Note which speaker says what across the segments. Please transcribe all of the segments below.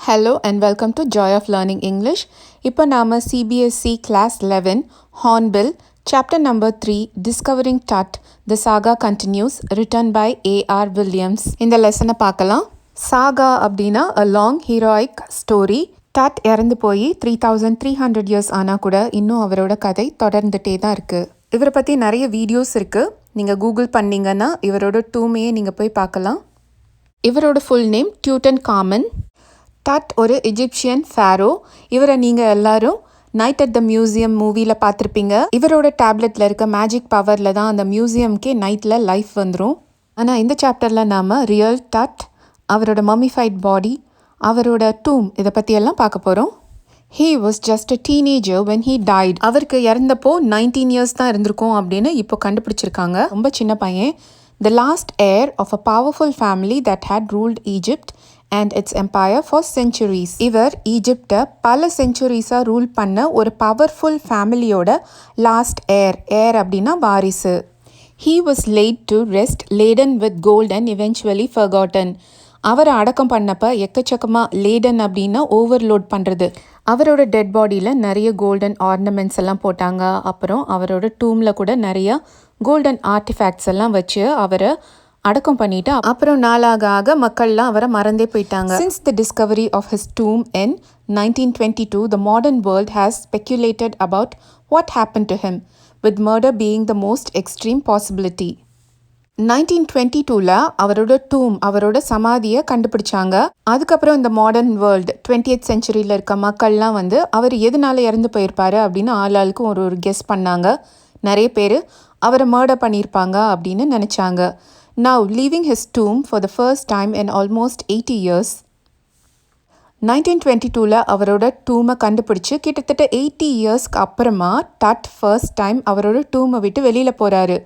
Speaker 1: Hello and welcome to Joy of Learning English. இப்போ நாம CBSE Class 11 Hornbill Chapter number 3 Discovering Tut The Saga Continues written by A.R. Williams. இந்த லெசனை பார்க்கலாம். Saga அப்படின்னா a long heroic story. Tut இறந்து போய் 3300 years ஆனா கூட இன்னும் அவரோட கதை தொடர்ந்துட்டே தான் இருக்கு. இவரை பற்றி நிறைய வீடியோஸ் இருக்கு. நீங்கள் கூகுள் பண்ணீங்கன்னா இவரோட டூமையே நீங்கள் போய் பார்க்கலாம். இவரோட ஃபுல் நேம் Tutankhamun. டட் ஒரு எஜிப்சியன் ஃபேரோ. இவரை நீங்கள் எல்லாரும் நைட் அட் த மியூசியம் மூவியில் பார்த்துருப்பீங்க. இவரோட டேப்லெட்டில் இருக்க மேஜிக் பவரில் தான் அந்த மியூசியம்க்கே நைட்டில் லைஃப் வந்துடும். ஆனால் இந்த சாப்டரில் நாம் ரியல் டட், அவரோட மம்மிஃபைட் பாடி, அவரோட டூம் இதை பற்றியெல்லாம் பார்க்க போகிறோம். He was just a teenager when he died. அவருக்கு இறந்தப்போ 19 years தான் இருந்திருக்கும் அப்படின்னு இப்போ கண்டுபிடிச்சிருக்காங்க. ரொம்ப சின்ன பையன். The last heir of a powerful family that had ruled Egypt and its empire for centuries. இவர் ஈஜிப்டை பல செஞ்சுரிஸாக ரூல் பண்ண ஒரு பவர்ஃபுல் ஃபேமிலியோட லாஸ்ட் ஏர் அப்படின்னா வாரிசு. He was laid to rest laden with gold and eventually forgotten. அவரை அடக்கம் பண்ணப்போ எக்கச்சக்கமாக லேடன் அப்படின்னா ஓவர்லோட் பண்ணுறது. அவரோட டெட் பாடியில் நிறைய கோல்டன் ஆர்னமெண்ட்ஸ் எல்லாம் போட்டாங்க. அப்புறம் அவரோட டூமில் கூட நிறைய கோல்டன் ஆர்டிஃபேக்ட்ஸ் எல்லாம் வச்சு அவரை அடக்கம் பண்ணிட்டு அப்புறம் நாளாக ஆக மக்கள்லாம் அவரை மறந்தே போயிட்டாங்க. Since the discovery of his tomb in 1922, the modern world has speculated about what happened to him, with murder being the most extreme possibility. 1922ல அவரோட டூம், அவரோட சமாதியை கண்டுபிடிச்சாங்க. அதுக்கப்புறம் இந்த மாடர்ன் வேர்ல்டு 20th centuryல இருக்க மக்கள்லாம் வந்து அவர் எதனால இறந்து போயிருப்பாரு அப்படின்னு ஆளாளுக்கும் ஒரு கெஸ் பண்ணாங்க. நிறைய பேர் அவரை மர்டர் பண்ணியிருப்பாங்க அப்படின்னு நினச்சாங்க. Now leaving his tomb for the first time in almost 80 years. 1922ல அவரோட டூமை கண்டுபிடிச்சு கிட்டத்தட்ட 80 இயர்ஸ்க்கு அப்புறமா டட் ஃபர்ஸ்ட் டைம் அவரோட டூமை விட்டு வெளியில் போகிறாரு.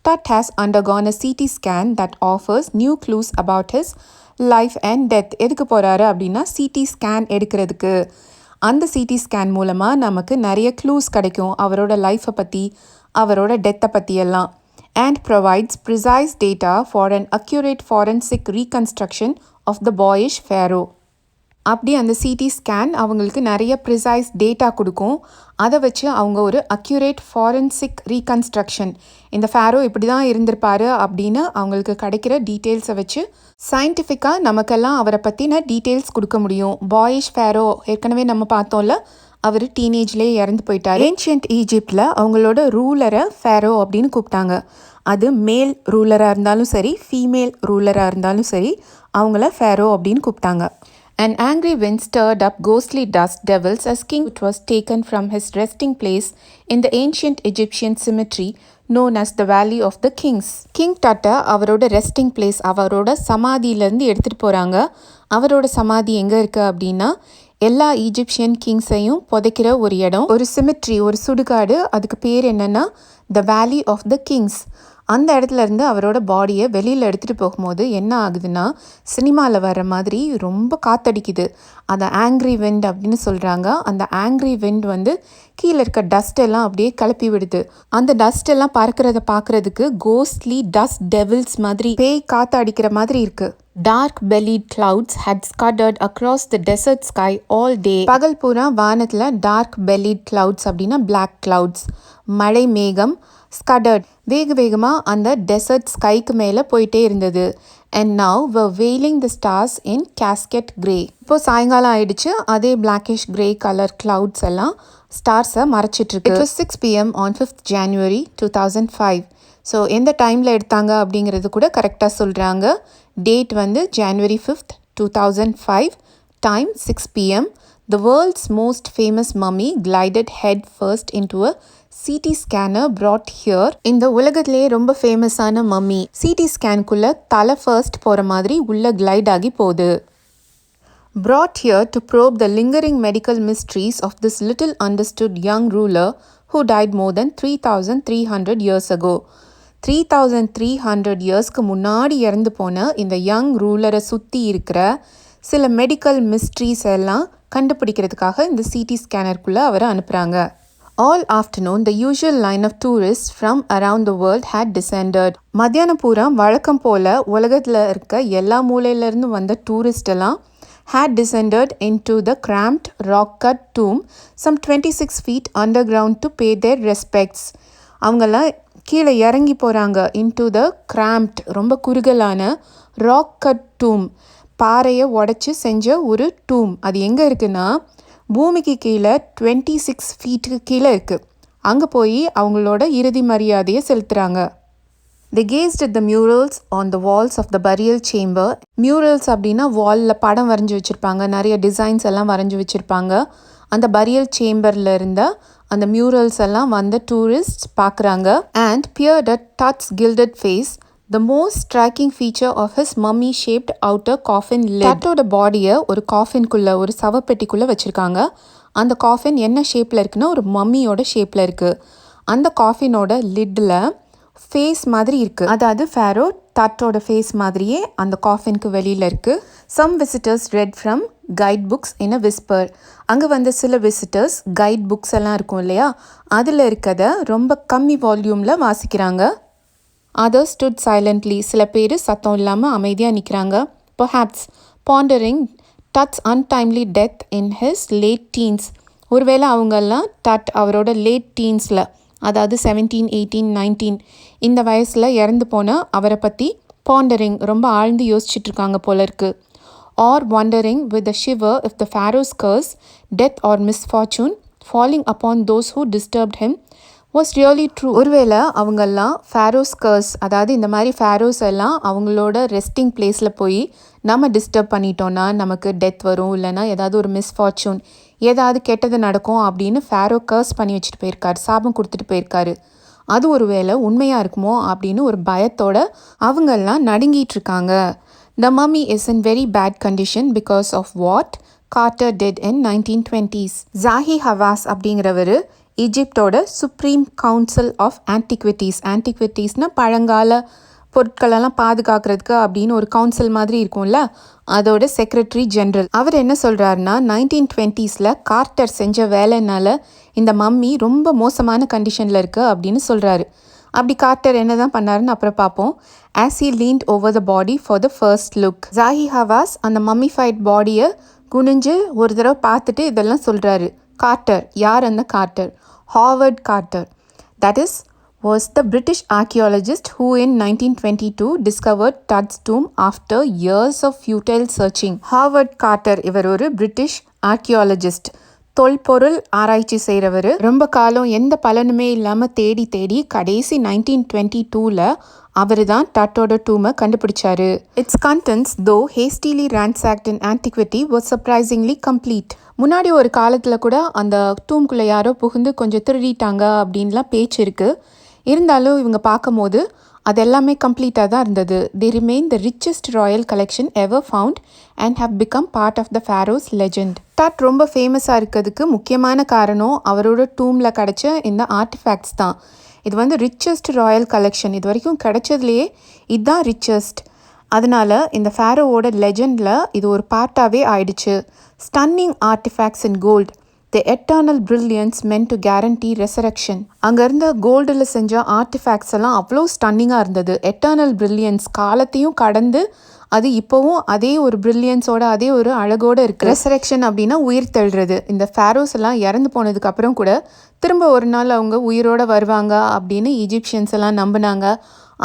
Speaker 1: Tut has undergone a CT scan that offers new clues about his life and death. எதுக்கு போகிறாரு அப்படின்னா CT ஸ்கேன் எடுக்கிறதுக்கு. அந்த CT ஸ்கேன் மூலமாக நமக்கு நிறைய க்ளூஸ் கிடைக்கும் அவரோட லைஃப்பை பற்றி, அவரோட டெத்தை பற்றியெல்லாம். And provides precise data for an accurate forensic reconstruction of the boyish pharaoh. அப்படி அந்த சிடி ஸ்கேன் அவங்களுக்கு நிறைய ப்ரிசைஸ் டேட்டா கொடுக்கும். அதை வச்சு அவங்க ஒரு அக்யூரேட் ஃபாரன்சிக் ரீகன்ஸ்ட்ரக்ஷன், இந்த ஃபேரோ இப்படி தான் இருந்திருப்பாரு அப்படின்னு அவங்களுக்கு கிடைக்கிற டீட்டெயில்ஸை வச்சு சயின்டிஃபிக்காக நமக்கெல்லாம் அவரை பற்றின டீட்டெயில்ஸ் கொடுக்க முடியும். பாயிஷ் ஃபேரோ ஏற்கனவே நம்ம பார்த்தோம்ல, அவர் டீனேஜ்லேயே இறந்து போயிட்டார். ஏன்ஷியன்ட் ஈஜிப்டில் அவங்களோட ரூலரை ஃபேரோ அப்படின்னு கூப்பிட்டாங்க. அது மேல் ரூலராக இருந்தாலும் சரி, ஃபீமேல் ரூலராக இருந்தாலும் சரி, அவங்கள ஃபேரோ அப்படின்னு கூப்பிட்டாங்க. An angry wind stirred up ghostly dust devils as King Tut was taken from his resting place in the ancient Egyptian cemetery known as the Valley of the Kings. King Tut அவரோட resting place, அவரோட சமாதியிலேருந்து எடுத்துகிட்டு போகிறாங்க. அவரோட சமாதி எங்கே இருக்குது அப்படின்னா எல்லா ஈஜிப்சியன் கிங்ஸையும் புதைக்கிற ஒரு இடம், ஒரு சிமெட்ரி, ஒரு சுடுகாடு. அதுக்கு பேர் என்னென்னா த வேலி ஆஃப் த கிங்ஸ். அந்த இடத்துல இருந்து அவரோட பாடியை வெளியில் எடுத்துகிட்டு போகும்போது என்ன ஆகுதுன்னா சினிமாவில் வர்ற மாதிரி ரொம்ப காத்தடிக்குது. அதை ஆங்க்ரி விண்ட் அப்படின்னு சொல்கிறாங்க. அந்த ஆங்க்ரி விண்ட் வந்து கீழே இருக்க டஸ்ட் எல்லாம் அப்படியே கிளப்பி விடுது. அந்த டஸ்ட் எல்லாம் பார்க்குறத பார்க்குறதுக்கு கோஸ்ட்லி டஸ்ட் டெவில்ஸ் மாதிரி, பேய் காற்று அடிக்கிற மாதிரி இருக்குது. Dark bellied clouds had scattered across the desert sky all day. பகல் பூரா வானத்தில் டார்க் bellied clouds அப்படின்னா black clouds, மழை மேகம், scattered வேக வேகமாக அந்த டெசர்ட் ஸ்கைக்கு மேலே போயிட்டே இருந்தது. And now were veiling the stars in casket grey. இப்போது சாயங்காலம் ஆயிடுச்சு. அதே blackish grey கலர் clouds எல்லாம் ஸ்டார்ஸை மறைச்சிட்ருக்கு. It was 6 p.m. on 5th January 2005. So எந்த டைமில் எடுத்தாங்க அப்படிங்கிறது கூட கரெக்டாக சொல்கிறாங்க. டேட் வந்து January 5th 2005, time 6 p.m. The world's most famous mummy glided head first into a CT scanner brought here. இந்த உலகத்திலேயே ரொம்ப ஃபேமஸான மம்மி CT ஸ்கேனுக்குள்ளே தலை ஃபர்ஸ்ட் போகிற மாதிரி உள்ளே கிளைட் ஆகி போகுது. Brought here to probe the lingering medical mysteries of this little understood young ruler who died more than 3,300 years ago. 3,300 இயர்ஸ்க்கு முன்னாடி இறந்து போன இந்த யங் ரூலரை சுற்றி இருக்கிற சில மெடிக்கல் மிஸ்ட்ரீஸ் எல்லாம் கண்டுபிடிக்கிறதுக்காக இந்த சிடி ஸ்கேனருக்குள்ளே அவரை அனுப்புகிறாங்க. All afternoon, the usual line of tourists from around the world had descended. மத்தியானம் பூரா வழக்கம் போல் உலகத்தில் இருக்க எல்லா மூலையிலேருந்து வந்த டூரிஸ்ட் எல்லாம் had descended into the cramped rock-cut tomb some 26 feet underground to pay their respects. அவங்கெல்லாம் கீழே இறங்கி போகிறாங்க into the cramped ரொம்ப குறுகலான rock-cut tomb பாறையை உடைச்சி செஞ்ச ஒரு tomb. அது எங்கே இருக்குன்னா பூமிக்கு கீழே 26 ஃபீட்டுக்கு கீழே இருக்குது. அங்கே போய் அவங்களோட இறுதி மரியாதையை செலுத்துகிறாங்க. They gazed at the murals on the walls of the burial chamber. Murals அப்படின்னா வாலில் படம் வரைஞ்சி வச்சுருப்பாங்க, நிறைய டிசைன்ஸ் எல்லாம் வரைஞ்சி வச்சுருப்பாங்க. அந்த பரியல் சேம்பரில் இருந்த அந்த மியூரல்ஸ் எல்லாம் வந்து டூரிஸ்ட் பார்க்குறாங்க. And peered at Tut's gilded face, the most striking feature of his mummy-shaped outer coffin lid. Tutோட பாடியை ஒரு காஃபின்குள்ளே, ஒரு சவப்பெட்டிக்குள்ளே வச்சுருக்காங்க. அந்த காஃபின் என்ன ஷேப்பில் இருக்குன்னா ஒரு மம்மியோட ஷேப்பில் இருக்குது. அந்த காஃபினோட லிட்டில் ஃபேஸ் மாதிரி இருக்குது. அதாவது ஃபேரோ டட்டோட ஃபேஸ் மாதிரியே அந்த காஃபினுக்கு வெளியில் இருக்குது. Some visitors read from guide books in a whisper. அங்கே வந்த சில விசிட்டர்ஸ் கைட் புக்ஸ் எல்லாம் இருக்கும் இல்லையா, அதில் இருக்கதை ரொம்ப கம்மி வால்யூமில் வாசிக்கிறாங்க. Others stood silently. சில பேர் சத்தம் இல்லாமல் அமைதியாக நிற்கிறாங்க. Perhaps pondering Tut's untimely death in his late teens. ஒருவேளை அவங்கெல்லாம் டட் அவரோட லேட் டீன்ஸில், அதாவது 17, 18, 19 இந்த வயசில் இறந்து போன அவரை பற்றி பாண்டரிங் ரொம்ப ஆழ்ந்து யோசிச்சுட்ருக்காங்க போல இருக்குது. Are wondering with a shiver if the pharaoh's curse, death or misfortune falling upon those who disturbed him was really true. ஒருவேளை அவங்கெல்லாம் ஃபேரோஸ் கர்ஸ், அதாவது இந்த மாதிரி ஃபேரோஸ் எல்லாம் அவங்களோட ரெஸ்டிங் பிளேஸில் போய் நம்ம டிஸ்டர்ப் பண்ணிட்டோன்னா நமக்கு டெத் வரும், இல்லைனா ஏதாவது ஒரு மிஸ்ஃபார்ச்சூன், ஏதாவது கெட்டது நடக்கும் அப்படின்னு ஃபேரோ கர்ஸ் பண்ணி வச்சுட்டு போயிருக்காரு, சாபம் கொடுத்துட்டு போயிருக்காரு. அது ஒரு வேளை உண்மையாக இருக்குமோ அப்படின்னு ஒரு பயத்தோட அவங்கெல்லாம் நடுங்கிட்டுருக்காங்க. The mummy is in very bad condition because of what Carter did in 1920s. Zahi Hawass அப்படிங்கிறவர் ஈஜிப்டோட சுப்ரீம் கவுன்சில் ஆஃப் ஆன்டிக்விட்டீஸ். ஆன்டிக்விட்டீஸ்னால் பழங்கால பொருட்களெல்லாம் பாதுகாக்கிறதுக்கு அப்படின்னு ஒரு கவுன்சில் மாதிரி இருக்கும்ல, அதோட செக்ரட்டரி ஜெனரல். அவர் என்ன சொல்கிறாருன்னா 1920s கார்ட்டர் செஞ்ச வேலைனால இந்த மம்மி ரொம்ப மோசமான கண்டிஷனில் இருக்குது அப்படின்னு சொல்கிறாரு. அப்படி கார்ட்டர் என்ன தான் பண்ணாருன்னு அப்புறம் பார்ப்போம். As he leaned over the body for the first look, Zahi Hawass அந்த மம்மிஃபைட் பாடியை குனிஞ்சு ஒரு தடவை பார்த்துட்டு இதெல்லாம் சொல்கிறாரு. கார்ட்டர் யார்? அந்த Carter Howard Carter. That is was the British archaeologist who in 1922 discovered Tut's tomb after years of futile searching. Howard Carter இவர் ஒரு பிரிட்டிஷ் ஆர்கியாலஜிஸ்ட், தொல்பொருள் ஆராய்ச்சி செய்கிறவர். ரொம்ப காலம் எந்த பலனுமே இல்லாமல் தேடி தேடி கடைசி 1922 அவர் தான் டட்டோட டூமை கண்டுபிடிச்சாரு. இட்ஸ் கண்டென்ட்ஸ் தோ hastily ransacked in antiquity was surprisingly complete. முன்னாடி ஒரு காலத்தில் கூட அந்த டூம்குள்ளே யாரோ புகுந்து கொஞ்சம் திருடிட்டாங்க அப்படின்லாம் பேச்சு இருக்குது. இருந்தாலும் இவங்க பார்க்கும்போது அது எல்லாமே கம்ப்ளீட்டாக தான் இருந்தது. They remain the richest royal collection ever found and have become part of the pharaoh's legend. டட் ரொம்ப ஃபேமஸாக இருக்கிறதுக்கு முக்கியமான காரணம் அவரோட டூமில் கிடச்ச இந்த ஆர்டிஃபேக்ட்ஸ் தான். இது வந்து ரிச்சஸ்ட் ராயல் கலெக்ஷன், இது வரைக்கும் கிடைச்சதுலையே இதுதான் ரிச்சஸ்ட். அதனால் இந்த ஃபேரோவோட லெஜண்டில் இது ஒரு பார்ட்டாகவே ஆயிடுச்சு. Stunning artefacts in gold, the eternal brilliance meant to guarantee resurrection. அங்கே இருந்த கோல்டில் செஞ்ச ஆர்டிஃபேக்ட்ஸ் எல்லாம் அவ்வளோ ஸ்டன்னிங்காக இருந்தது. எட்டர்னல் பிரில்லியன்ஸ், காலத்தையும் கடந்து அது இப்போவும் அதே ஒரு பிரில்லியன்ஸோட அதே ஒரு அழகோடு இருக்குது. ரெசரக்ஷன் அப்படின்னா உயிர் தள்ளுறது. இந்த ஃபேரோஸ் எல்லாம் இறந்து போனதுக்கு அப்புறம் கூட திரும்ப ஒரு நாள் அவங்க உயிரோடு வருவாங்க அப்படின்னு ஈஜிப்ஷியன்ஸ் எல்லாம் நம்பினாங்க.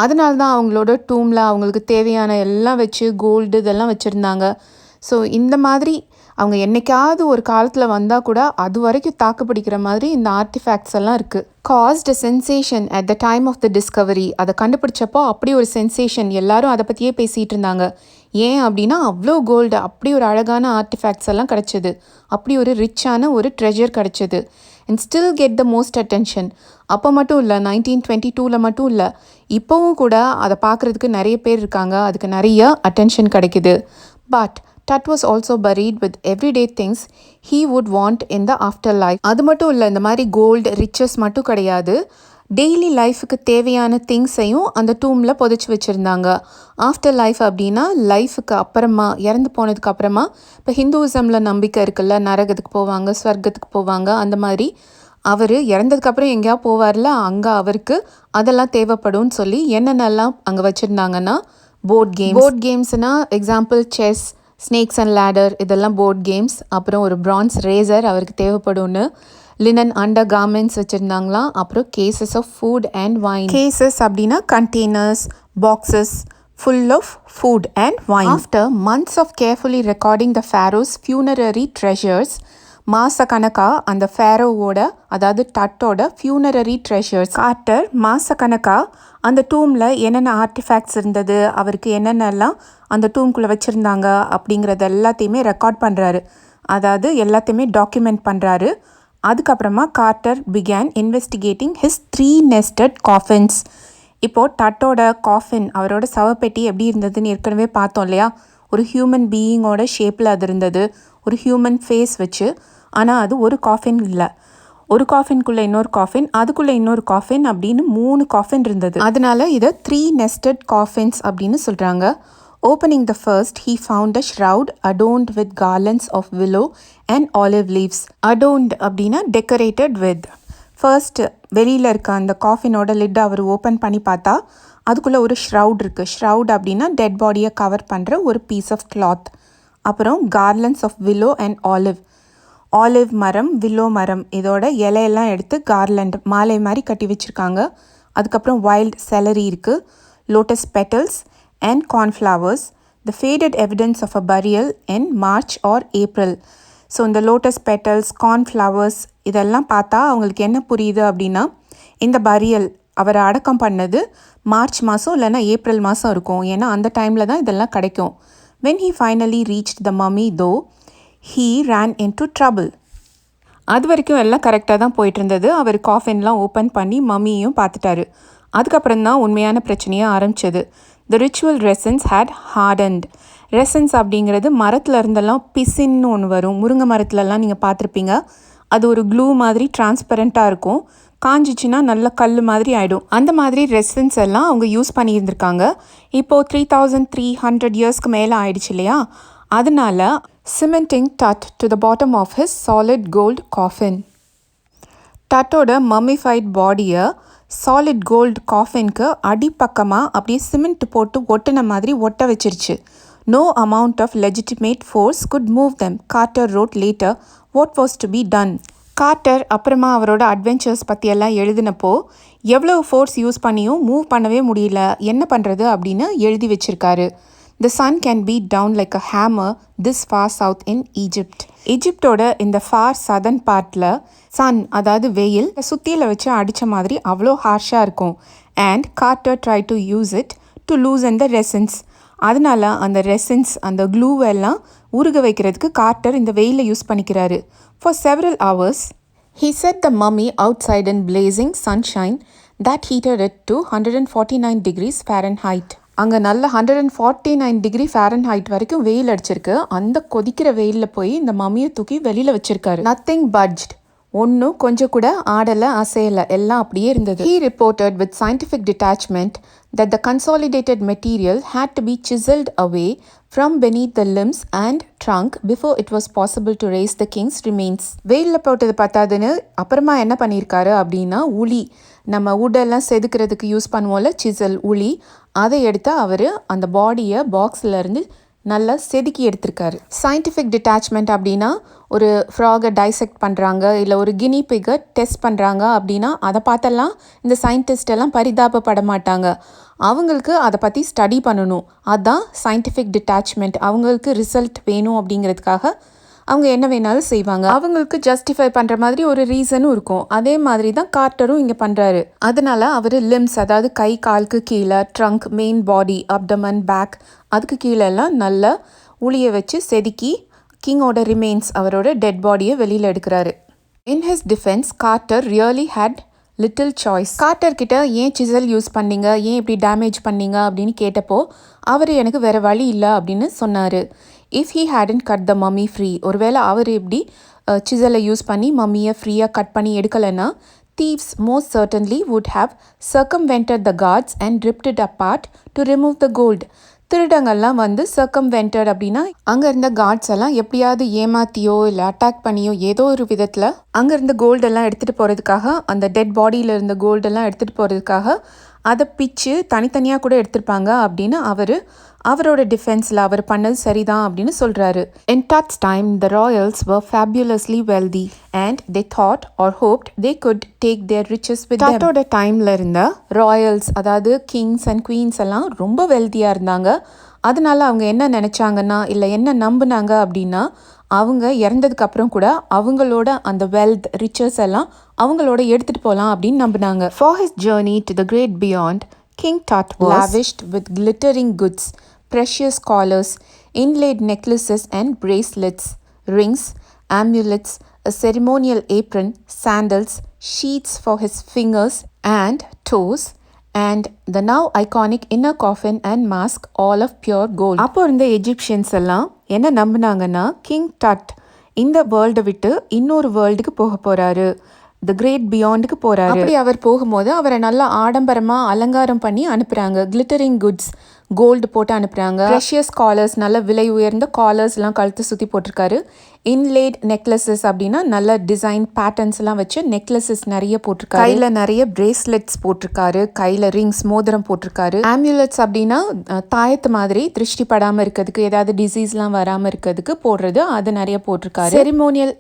Speaker 1: அதனால தான் அவங்களோட டூமில் அவங்களுக்கு தேவையான எல்லாம் வச்சு கோல்டு இதெல்லாம் வச்சுருந்தாங்க. ஸோ இந்த மாதிரி அவங்க என்னைக்காவது ஒரு காலத்தில் வந்தால் கூட அது வரைக்கும் தாக்கு பிடிக்கிற மாதிரி இந்த ஆர்டிஃபேக்ட்ஸ் எல்லாம் இருக்குது. Cast a sensation at the time of the discovery. அதை கண்டுபிடிச்சப்போ அப்படி ஒரு சென்சேஷன், எல்லாரும் அதை பற்றியே பேசிகிட்டு இருந்தாங்க. ஏன் அப்படின்னா அவ்வளோ கோல்டு, அப்படி ஒரு அழகான ஆர்டிஃபேக்ட்ஸ் எல்லாம் கிடச்சிது, அப்படி ஒரு ரிச்சான ஒரு ட்ரெஷர் கிடச்சிது. And still get the most attention. அப்போ மட்டும் இல்லை, 1922 மட்டும் இல்லை, இப்போவும் கூட அதை பார்க்குறதுக்கு நிறைய பேர் இருக்காங்க, அதுக்கு நிறைய அட்டென்ஷன் கிடைக்குது. But Tut was also buried with everyday things he would want in the afterlife. அது மட்டும் இல்லை, இந்த மாதிரி கோல்டு ரிச்சஸ் மட்டும் கிடையாது, டெய்லி லைஃபுக்கு தேவையான திங்ஸையும் அந்த டூமில் புதைச்சி வச்சுருந்தாங்க. ஆஃப்டர் லைஃப் அப்படின்னா லைஃபுக்கு அப்புறமா, இறந்து போனதுக்கு அப்புறமா. இப்போ ஹிந்துவிசமில் நம்பிக்கை இருக்குல்ல, நரகத்துக்கு போவாங்க, ஸ்வர்க்கத்துக்கு போவாங்க. அந்த மாதிரி அவர் இறந்ததுக்கப்புறம் எங்கேயா போவார்ல, அங்கே அவருக்கு அதெல்லாம் தேவைப்படும்னு சொல்லி என்னென்னலாம் அங்கே வச்சுருந்தாங்கன்னா போர்ட் கேம்ஸ்னால் example chess, snakes and ladder இதெல்லாம் போர்ட் கேம்ஸ், அப்புறம் ஒரு பிரான்ஸ் ரேசர் அவருக்கு தேவைப்படும்னு, லினன் அண்டர் கார்மெண்ட்ஸ் வச்சுருந்தாங்களாம், அப்புறம் cases of food and wine. Cases அப்படின்னா containers, boxes full of food and wine. After months of carefully recording the pharaoh's funerary treasures, மாச கணக்கா அந்த ஃபேரோவோட அதாவது டட்டோட ஃபியூனரரி ட்ரெஷர்ஸ் கார்ட்டர் மாச கணக்கா அந்த டூமில் என்னென்ன ஆர்டிஃபேக்ட்ஸ் இருந்தது, அவருக்கு என்னென்னலாம் அந்த டூம்குள்ளே வச்சுருந்தாங்க அப்படிங்கிறது எல்லாத்தையுமே ரெக்கார்ட் பண்ணுறாரு, அதாவது எல்லாத்தையுமே டாக்குமெண்ட் பண்ணுறாரு. அதுக்கப்புறமா Carter began investigating his 3 nested coffins. இப்போது டட்டோட காஃபின் அவரோட சவப்பெட்டி எப்படி இருந்ததுன்னு ஏற்கனவே பார்த்தோம் இல்லையா, ஒரு ஹியூமன் பீயிங்கோட ஷேப்பில் அது இருந்தது, ஒரு ஹியூமன் ஃபேஸ் வச்சு. ஆனால் அது ஒரு காஃபின் இல்லை, ஒரு காஃபின்குள்ளே இன்னொரு காஃபின், அதுக்குள்ளே இன்னொரு காஃபின் அப்படின்னு 3 காஃபின் இருந்தது. அதனால இதை 3 nested coffins அப்படின்னு சொல்கிறாங்க. Opening the first, he found a shroud adorned with garlands of willow and olive leaves. Adorned அப்படின்னா decorated with. ஃபர்ஸ்ட்டு வெளியில் இருக்க அந்த காஃபினோட லிட் அவர் ஓப்பன் பண்ணி பார்த்தா அதுக்குள்ளே ஒரு ஷ்ரவுட் இருக்குது. ஷ்ரவுட் அப்படின்னா டெட் பாடியை கவர் பண்ணுற ஒரு பீஸ் ஆஃப் கிளாத். அப்புறம் garlands of willow and olive. Olive மரம், வில்லோ மரம் இதோட இலையெல்லாம் எடுத்து கார்லண்ட் மாலை மாதிரி கட்டி வச்சுருக்காங்க. அதுக்கப்புறம் வைல்ட் செலரி இருக்குது, lotus petals and cornflowers. The faded evidence of a burial in March or April. So இந்த லோட்டஸ் பெட்டல்ஸ், கார்ன்ஃப்ளவர்ஸ் இதெல்லாம் பார்த்தா அவங்களுக்கு என்ன புரியுது அப்படின்னா, இந்த பரியல் அவரை அடக்கம் பண்ணது மார்ச் மாதம் இல்லைன்னா ஏப்ரல் மாதம் இருக்கும், ஏன்னா அந்த டைமில் தான் இதெல்லாம் கிடைக்கும். when he finally reached the mummy though, he ran into trouble. அது வரைக்கும் எல்லாம் கரெக்டாக தான் போயிட்டு இருந்தது. அவர் காஃபின்லாம் ஓப்பன் பண்ணி மம்மியும் பார்த்துட்டாரு. அதுக்கப்புறம் தான் உண்மையான பிரச்சனையை ஆரம்பிச்சது. The ritual resins had hardened. ரெசன்ஸ் அப்படிங்கிறது மரத்தில் இருந்தெல்லாம் பிசின்னு ஒன்று வரும், முருங்கை மரத்துலலாம் நீங்கள் பார்த்துருப்பீங்க. அது ஒரு க்ளூ மாதிரி டிரான்ஸ்பரண்ட்டாக இருக்கும், காஞ்சிச்சின்னா நல்ல கல் மாதிரி ஆகிடும். அந்த மாதிரி ரெசன்ஸ் எல்லாம் அவங்க யூஸ் பண்ணியிருந்திருக்காங்க. இப்போது 3300 இயர்ஸ்க்கு மேலே ஆயிடுச்சு இல்லையா, அதனால cementing Tut to the bottom of his solid gold coffin. டட்டோட மம்மிஃபைட் பாடியை சாலிட் கோல்டு காஃபின்க்கு அடிப்பக்கமாக அப்படியே சிமெண்ட் போட்டு ஒட்டின மாதிரி ஒட்ட வச்சிருச்சு. No amount of legitimate force could move them, Carter wrote later what was to be done. Carter அப்புறமா அவரோட அட்வென்ச்சர்ஸ் பற்றியெல்லாம் எழுதினப்போ எவ்வளோ ஃபோர்ஸ் யூஸ் பண்ணியும் மூவ் பண்ணவே முடியல, என்ன பண்ணுறது அப்படின்னு எழுதி வச்சிருக்காரு. The sun can beat down like a hammer this far south in Egypt. எஜிப்டோட இந்த ஃபார் சதர்ன் பார்ட்டில் சன் அதாவது வெயில் சுத்தியில் வச்சு அடித்த மாதிரி அவ்வளோ ஹார்ஷாக இருக்கும். And Carter try to use it to loosen the resins. அதனால அந்த ரெசன்ஸ் அந்த க்ளூவெல்லாம் உருக வைக்கிறதுக்கு கார்ட்டர் இந்த வெயிலை யூஸ் பண்ணிக்கிறாரு. For several hours, he set the mummy outside in blazing sunshine that heated it to 149 degrees Fahrenheit. அங்கே நல்ல 149 டிகிரி ஃபாரன்ஹைட் வரைக்கும் வெயில் அடிச்சிருக்கு. அந்த கொதிக்கிற வெயிலில் போய் இந்த மம்மியை தூக்கி வெளியில் வச்சிருக்காரு. நத்திங் பட்ஜ்ட், ஒன்றும் கொஞ்சம் கூட ஆடலை, அசையலை, எல்லாம் அப்படியே இருந்தது. He reported with scientific detachment that the consolidated material had to be chiseled away from beneath the limbs and trunk before it was possible to raise the king's remains. வெயிலில் போட்டது பத்தாதுன்னு அப்புறமா என்ன பண்ணியிருக்காரு அப்படின்னா, உளி, நம்ம உடெல்லாம் செதுக்கிறதுக்கு யூஸ் பண்ணுவோம்ல சிசல், உளி, அதை எடுத்து அவர் அந்த பாடியை பாக்ஸில் இருந்து நல்லா செதுக்கி எடுத்திருக்காரு. சயின்டிஃபிக் டிட்டாச்மெண்ட் அப்படின்னா ஒரு ஃப்ராகை டைசெக்ட் பண்ணுறாங்க இல்லை ஒரு கினி பிக்கை டெஸ்ட் பண்ணுறாங்க அப்படின்னா அதை பார்த்தெல்லாம் இந்த சயின்டிஸ்டெல்லாம் பரிதாபப்பட மாட்டாங்க. அவங்களுக்கு அதை பற்றி ஸ்டடி பண்ணணும், அதுதான் சயின்டிஃபிக் டிட்டாச்மெண்ட். அவங்களுக்கு ரிசல்ட் வேணும் அப்படிங்கிறதுக்காக அவங்க என்ன வேணாலும் செய்வாங்க. அவங்களுக்கு ஜஸ்டிஃபை பண்ணுற மாதிரி ஒரு ரீசனும் இருக்கும். அதே மாதிரி தான் கார்ட்டரும் இங்கே பண்ணுறாரு. அதனால அவர் லிம்ஸ் அதாவது கை காலுக்கு கீழே, trunk, main body, abdomen, back அதுக்கு கீழெல்லாம் நல்லா உளியை வச்சு செதுக்கி கிங்கோட ரிமெயின்ஸ் அவரோட டெட் பாடியை வெளியில் எடுக்கிறாரு. In his defence Carter really had little choice. Carter கிட்ட ஏன் சிசல் யூஸ் பண்ணீங்க, ஏன் இப்படி டேமேஜ் பண்ணீங்க அப்படின்னு கேட்டப்போ அவர் எனக்கு வேறு வழி இல்லை அப்படின்னு சொன்னார். If he hadn't cut the mummy free, ஒருவேளை அவர் எப்படி சிசலை யூஸ் பண்ணி மம்மியை ஃப்ரீயாக கட் பண்ணி எடுக்கலைன்னா thieves most certainly would have circumvented the guards and ripped it apart to remove the gold. திருடங்கள்லாம் வந்து சர்க்கம்வென்டட் அப்படின்னா அங்கே இருந்த கார்ட்ஸ் எல்லாம் எப்படியாவது ஏமாத்தியோ இல்லை அட்டாக் பண்ணியோ ஏதோ ஒரு விதத்தில் அங்கேருந்து கோல்டெல்லாம் எடுத்துகிட்டு போகிறதுக்காக, அந்த டெட் பாடியில் இருந்த கோல்டெல்லாம் எடுத்துகிட்டு போகிறதுக்காக அதை பிச்சு தனித்தனியாக கூட எடுத்திருப்பாங்க அப்படின்னு அவர் அவரோட டிஃபென்ஸில் அவர் பண்ணது சரிதான் அப்படின்னு சொல்கிறாரு. In Tut's time, the royals were fabulously wealthy and they thought or hoped they could take their riches with them. Tutோட டைமில் இருந்த ராயல்ஸ், அதாவது கிங்ஸ் அண்ட் குவீன்ஸ் எல்லாம் ரொம்ப வெல்தியாக இருந்தாங்க. அதனால அவங்க என்ன நினச்சாங்கன்னா, இல்லை என்ன நம்பினாங்க அப்படின்னா, அவங்க இறந்ததுக்கு அப்புறம் கூட அவங்களோட அந்த வெல்த் ரிச்சஸ் எல்லாம் அவங்களோட எடுத்துகிட்டு போகலாம் அப்படின்னு நம்பினாங்க. For his journey to the great beyond, King Tut was lavished with glittering goods, precious collars, inlaid necklaces and bracelets, rings, amulets, a ceremonial apron, sandals, sheaths for his fingers and toes, and the now iconic inner coffin and mask, all of pure gold. அப்போ இருந்த Egyptians எல்லாம் என்ன நம்பினாங்கன்னா, king டட் இந்த வேர்ல்டை விட்டு இன்னொரு வேர்ல்டுக்கு போக போகிறாரு, the great பியாண்டுக்கு போகிறாரு. அப்படி அவர் போகும்போது அவரை நல்லா ஆடம்பரமாக அலங்காரம் பண்ணி அனுப்புகிறாங்க. கிளிட்டரிங் குட்ஸ், கோல்டு போட்டு அனுப்புகிறாங்க. ப்ரெஷியஸ் காலர்ஸ், நல்ல விலை உயர்ந்த காலர்ஸ்லாம் கழுத்து சுற்றி போட்டிருக்காரு. இன்லேட் நெக்லஸஸ் அப்படின்னா நல்ல டிசைன் பேட்டர்ன்ஸ்லாம் வச்சு நெக்லஸஸ் நிறைய போட்டிருக்காரு. கையில் நிறைய பிரேஸ்லெட்ஸ் போட்டிருக்காரு. கையில் ரிங்ஸ், மோதிரம் போட்டிருக்காரு. ஆம்யூலெட்ஸ் அப்படின்னா தாயத்து மாதிரி திருஷ்டி படாமல் இருக்கிறதுக்கு, ஏதாவது டிசீஸ்லாம் வராமல் இருக்கிறதுக்கு போடுறது, அது நிறைய போட்டிருக்காரு. செரிமோனியல்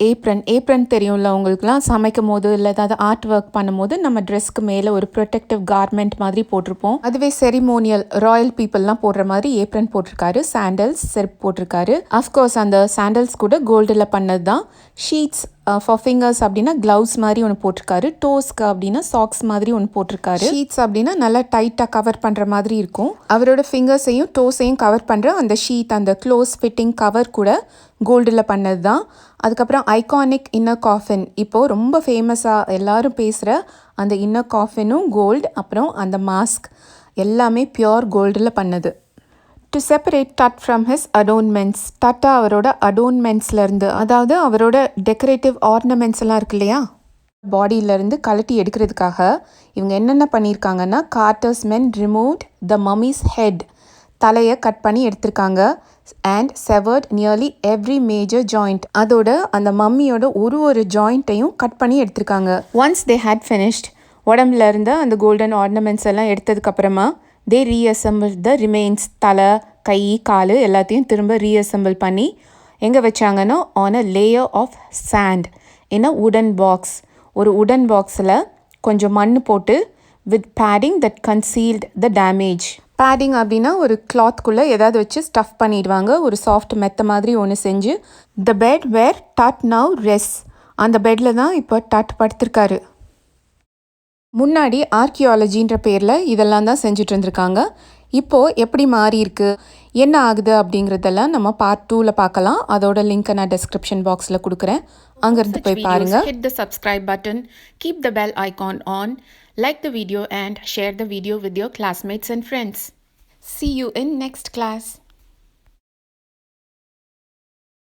Speaker 1: ஏப்ரன் தெரியும்ல உங்களுக்குலாம், சமைக்கும் போது இல்லை ஏதாவது ஆர்ட் ஒர்க் பண்ணும்போது நம்ம ட்ரெஸ்க்கு மேலே ஒரு ப்ரொடெக்டிவ் கார்மெண்ட் மாதிரி போட்டிருப்போம். அதுவே செரிமோனியல் ராயல் பீப்புளெலாம் போடுற மாதிரி ஏப்ரன் போட்டிருக்காரு. சாண்டல்ஸ், செருப்பு போட்டிருக்காரு. அஃப்கோர்ஸ் அந்த சாண்டல்ஸ் கூட கோல்டில் பண்ணது தான். ஷீட்ஸ் ஃபார் ஃபிங்கர்ஸ் அப்படின்னா க்ளவுஸ் மாதிரி ஒன்று போட்டிருக்காரு. டோஸ்க்கு அப்படின்னா சாக்ஸ் மாதிரி ஒன்று போட்டிருக்காரு. ஷீட்ஸ் அப்படின்னா நல்லா டைட்டாக கவர் பண்ணுற மாதிரி இருக்கும். அவரோட ஃபிங்கர்ஸையும் டோஸையும் கவர் பண்ணுற அந்த ஷீட், அந்த க்ளோஸ் ஃபிட்டிங் கவர் கூட கோல்டில் பண்ணது தான். அதுக்கப்புறம் ஐகானிக் இன்னர் காஃபின், இப்போது ரொம்ப ஃபேமஸாக எல்லாரும் பேசுகிற அந்த இன்னர் காஃபினும் கோல்டு. அப்புறம் அந்த மாஸ்க் எல்லாமே பியோர் கோல்டில் பண்ணது. To separate Tut from his adornments, டட்டா அவரோட அடோன்மெண்ட்ஸ்லேருந்து, அதாவது அவரோட டெக்கரேட்டிவ் ஆர்னமெண்ட்ஸ் எல்லாம் இருக்கு இல்லையா, பாடியிலேருந்து கலட்டி எடுக்கிறதுக்காக இவங்க என்னென்ன பண்ணியிருக்காங்கன்னா, Carter's men removed the mummy's head, தலையை கட் பண்ணி எடுத்திருக்காங்க. And severed nearly every major joint, அதோட அந்த மம்மியோட ஒரு ஜாயிண்ட்டையும் கட் பண்ணி எடுத்திருக்காங்க. ஒன்ஸ் தே ஹேட் ஃபினிஷ்ட், உடம்புல இருந்த அந்த கோல்டன் ஆர்னமெண்ட்ஸ் எல்லாம் எடுத்ததுக்கப்புறமா தே ரீஅசம்பிள் த ரிமைன்ஸ், தலை, கை, கால் எல்லாத்தையும் திரும்ப ரீஅசம்பிள் பண்ணி எங்கே வச்சாங்கன்னா, on a layer of sand in a wooden box, ஒரு உடன் பாக்ஸில் கொஞ்சம் மண் போட்டு with padding that concealed the damage. Padding அப்படின்னா ஒரு கிளாத்குள்ளே ஏதாவது வச்சு ஸ்டஃப் பண்ணிடுவாங்க, ஒரு சாஃப்ட் மெத்த மாதிரி ஒன்று செஞ்சு. த பெட் வேர் டட் நவ் ரெஸ்ட், அந்த பெட்டில் தான் இப்போ டட் படுத்திருக்காரு. முன்னாடி ஆர்கியாலஜின்ற பேரில் இதெல்லாம் தான் செஞ்சுட்டு இருந்திருக்காங்க. இப்போது எப்படி மாறி இருக்கு, என்ன ஆகுது அப்படிங்கிறதெல்லாம் நம்ம பார்ட் 2ல் பார்க்கலாம். அதோட லிங்க்கை நான் டிஸ்கிரிப்ஷன் பாக்ஸில் கொடுக்குறேன், அங்கேருந்து போய் பாருங்கள். Hit the subscribe button, keep the bell icon on, like the video and share the video with your classmates and friends. See you in next class.